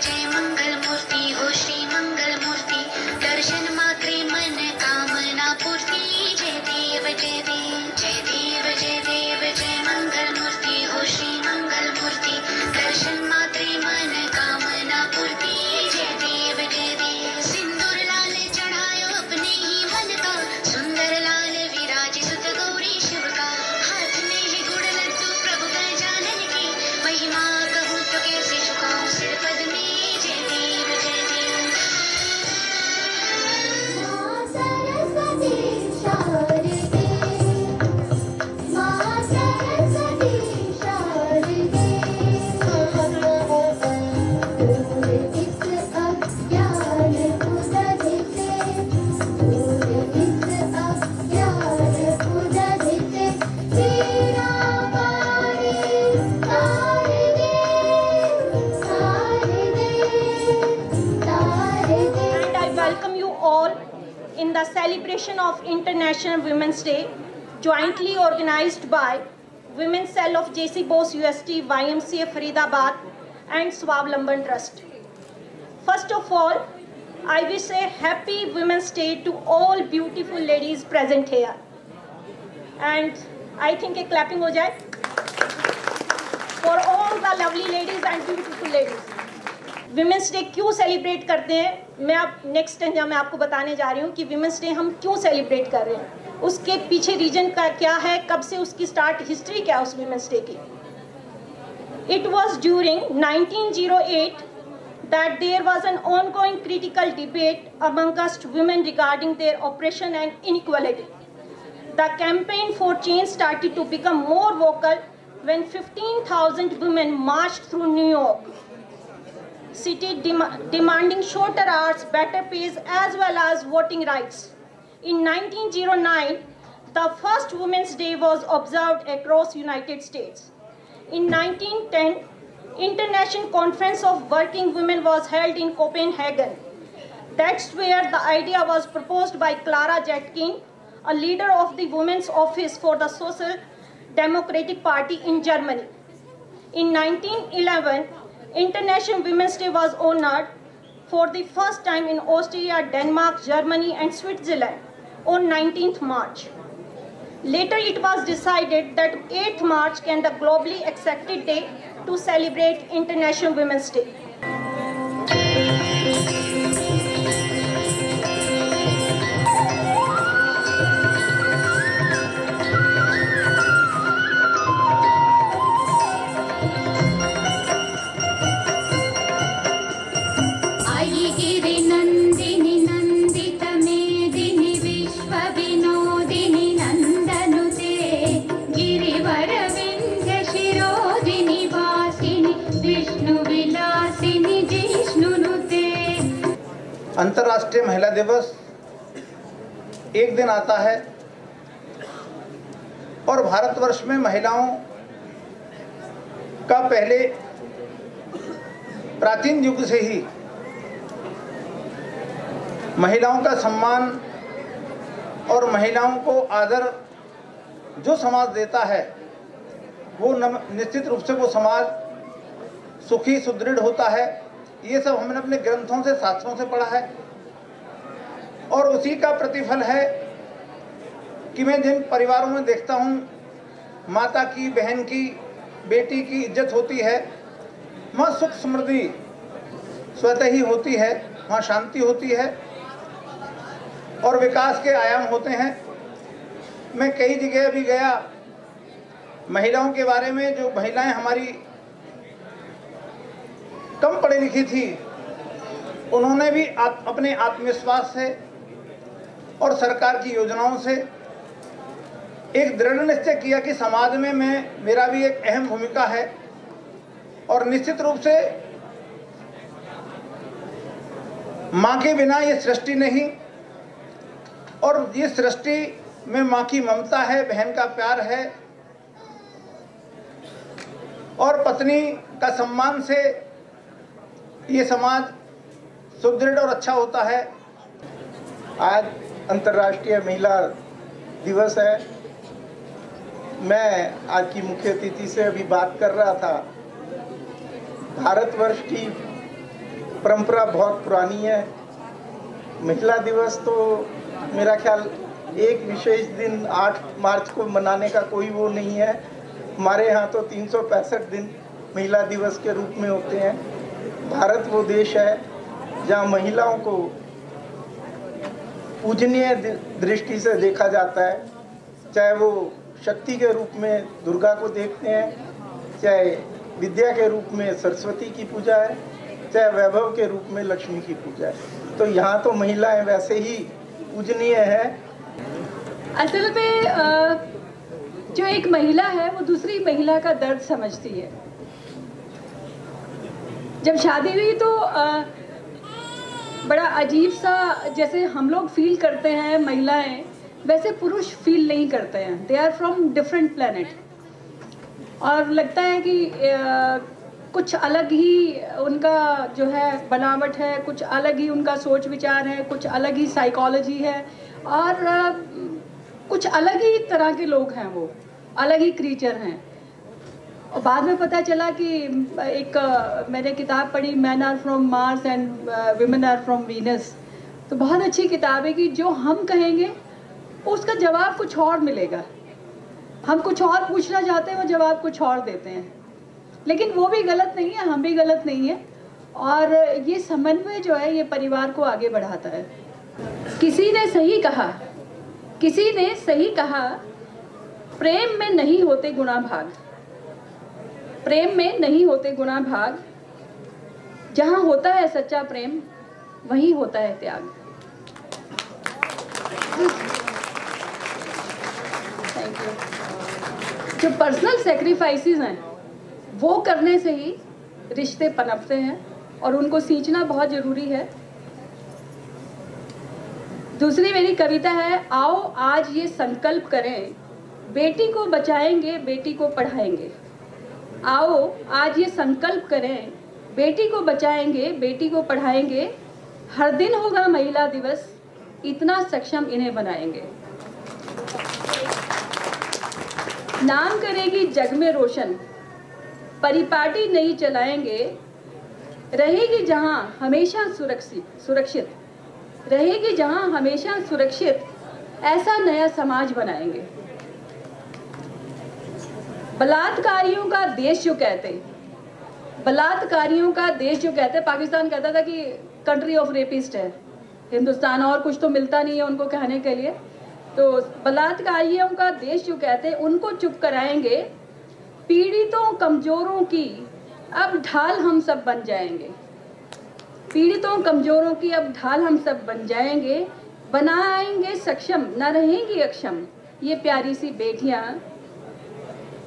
जय मंगल मूर्ति हो श्री मंगल मूर्ति, दर्शन मात्रे मन कामना पूर्ति। जय देव जय देव जय देव जय देव जय मंगल मूर्ति हो श्री मंगल मूर्ति, दर्शन मात्रे मन कामना पूर्ति। जय देव जय देव। सिंदूर लाल चढ़ायो अपने ही मन का, सुंदर लाल विराज सुत गौरी शिव का। हाथ में है गुड़ लड्डू प्रभु गजानन की, महिमा कहूँ तो कैसे झुकाऊं सिर पद में। जय देव जय देव। माँ सरस्वती शारदे, माँ सरस्वती शारदे, दूर इस अज्ञान उदधिते, दूर इस अज्ञान उदधिते, तेरा पानी तारदे, तारदे, तारदे। And I welcome you all in the celebration of International Women's Day, jointly organized by Women's Cell of JC Bose UST, YMCA Faridabad and Swavlamban Trust. First of all, I wish a happy Women's Day to all beautiful ladies present here. And I think a clapping हो जाए for all the lovely ladies and beautiful ladies. Women's day क्यों celebrate करते हैं, मैं अब next stanza में आपको बताने जा रही हूँ कि विमेंस डे हम क्यों सेलिब्रेट कर रहे हैं, उसके पीछे रीजन का क्या है, कब से उसकी स्टार्ट हिस्ट्री क्या है उस विमेंस डे की। It was during 1908 that there was an ongoing critical debate amongst women regarding their oppression and inequality. The campaign for change started to become more vocal when 15,000 women marched through New York City demanding shorter hours, better pays as well as voting rights. In 1909, the first Women's Day was observed across United States. In 1910, International Conference of Working Women was held in Copenhagen. That's where the idea was proposed by Clara Zetkin, a leader of the Women's Office for the Social Democratic Party in Germany. In 1911, International Women's Day was honored for the first time in Austria, Denmark, Germany and Switzerland on 19th March. Later it was decided that 8th March can the globally accepted day to celebrate International Women's Day. आई गिरि नंदिनी नंदित मेदिनी विश्व विनोदिनी नंदनुते, गिरिवर विंध्य शिरोदिनी वासिनी विष्णु विलासिनी जिष्णुनुते। अंतर्राष्ट्रीय महिला दिवस एक दिन आता है और भारतवर्ष में महिलाओं का पहले प्राचीन युग से ही महिलाओं का सम्मान और महिलाओं को आदर जो समाज देता है वो निश्चित रूप से वो समाज सुखी सुदृढ़ होता है। ये सब हमने अपने ग्रंथों से शास्त्रों से पढ़ा है और उसी का प्रतिफल है कि मैं जिन परिवारों में देखता हूँ माता की, बहन की, बेटी की इज्जत होती है, वहाँ सुख समृद्धि स्वतः ही होती है, वहाँ शांति होती है और विकास के आयाम होते हैं। मैं कई जगह भी गया, महिलाओं के बारे में, जो महिलाएं हमारी कम पढ़ी लिखी थी, उन्होंने भी अपने आत्मविश्वास से और सरकार की योजनाओं से एक दृढ़ निश्चय किया कि समाज में मेरा भी एक अहम भूमिका है। और निश्चित रूप से माँ के बिना ये सृष्टि नहीं, और ये सृष्टि में माँ की ममता है, बहन का प्यार है और पत्नी का सम्मान से ये समाज सुदृढ़ और अच्छा होता है। आज अंतर्राष्ट्रीय महिला दिवस है। मैं आज की मुख्य अतिथि से अभी बात कर रहा था। भारतवर्ष की परंपरा बहुत पुरानी है। महिला दिवस तो मेरा ख्याल एक विशेष दिन 8 मार्च को मनाने का कोई वो नहीं है। हमारे यहाँ तो 365 दिन महिला दिवस के रूप में होते हैं। भारत वो देश है जहाँ महिलाओं को पूजनीय दृष्टि से देखा जाता है, चाहे वो शक्ति के रूप में दुर्गा को देखते हैं, चाहे विद्या के रूप में सरस्वती की पूजा है, चाहे वैभव के रूप में लक्ष्मी की पूजा है। तो यहाँ तो महिलाएं वैसे ही पूजनीय है। असल में जो एक महिला है वो दूसरी महिला का दर्द समझती है। जब शादी हुई तो बड़ा अजीब सा जैसे हम लोग फील करते हैं महिलाएं, वैसे पुरुष फील नहीं करते हैं। They are from different planet. और लगता है कि कुछ अलग ही उनका जो है बनावट है, कुछ अलग ही उनका सोच विचार है, कुछ अलग ही साइकोलॉजी है और कुछ अलग ही तरह के लोग हैं, वो अलग ही क्रीचर हैं। और बाद में पता चला कि एक मैंने किताब पढ़ी, man are from Mars and women are from Venus. तो बहुत अच्छी किताब है कि जो हम कहेंगे उसका जवाब कुछ और मिलेगा। हम कुछ और पूछना चाहते हैं, वो जवाब कुछ और देते हैं। लेकिन वो भी गलत नहीं है, हम भी गलत नहीं है। और ये समन्वय जो है ये परिवार को आगे बढ़ाता है। किसी ने सही कहा, प्रेम में नहीं होते गुणा भाग, प्रेम में नहीं होते गुणा भाग। जहां होता है सच्चा प्रेम वहीं होता है त्याग। Thank you. जो पर्सनल सेक्रीफाइसेस हैं वो करने से ही रिश्ते पनपते हैं और उनको सींचना बहुत ज़रूरी है। दूसरी मेरी कविता है, आओ आज ये संकल्प करें, बेटी को बचाएंगे, बेटी को पढ़ाएंगे। आओ आज ये संकल्प करें, बेटी को बचाएंगे, बेटी को पढ़ाएंगे। हर दिन होगा महिला दिवस, इतना सक्षम इन्हें बनाएंगे। नाम करेगी जग में रोशन, परिपाटी नहीं चलाएंगे। रहेगी जहां हमेशा सुरक्षित रहेगी जहां हमेशा सुरक्षित, ऐसा नया समाज बनाएंगे। बलात्कारियों का देश जो कहते, पाकिस्तान कहता था कि कंट्री ऑफ रेपिस्ट है हिंदुस्तान, और कुछ तो मिलता नहीं है उनको कहने के लिए। तो बलात्कारियों का देश जो कहते हैं उनको चुप कराएंगे। पीड़ितों कमजोरों की अब ढाल हम सब बन जाएंगे। पीड़ितों कमजोरों की अब ढाल हम सब बन जाएंगे। बनाएंगे सक्षम, न रहेंगी अक्षम ये प्यारी सी बेटियां।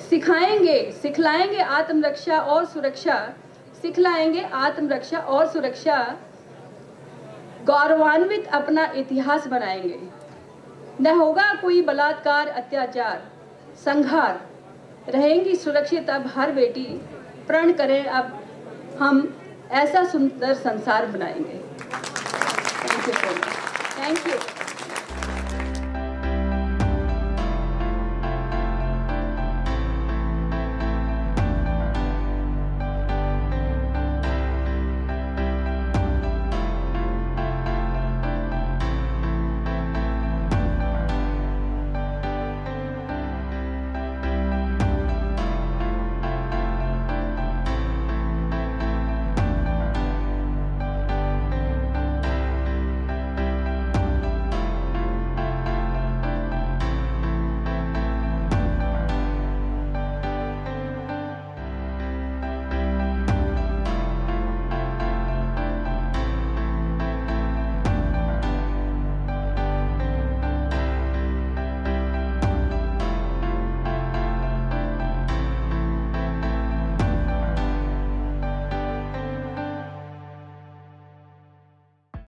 सिखलाएंगे आत्मरक्षा और सुरक्षा, सिखलाएंगे आत्मरक्षा और सुरक्षा। गौरवान्वित अपना इतिहास बनाएंगे। न होगा कोई बलात्कार अत्याचार संहार, रहेंगी सुरक्षित अब हर बेटी। प्रण करें अब हम ऐसा सुंदर संसार बनाएंगे। Thank you.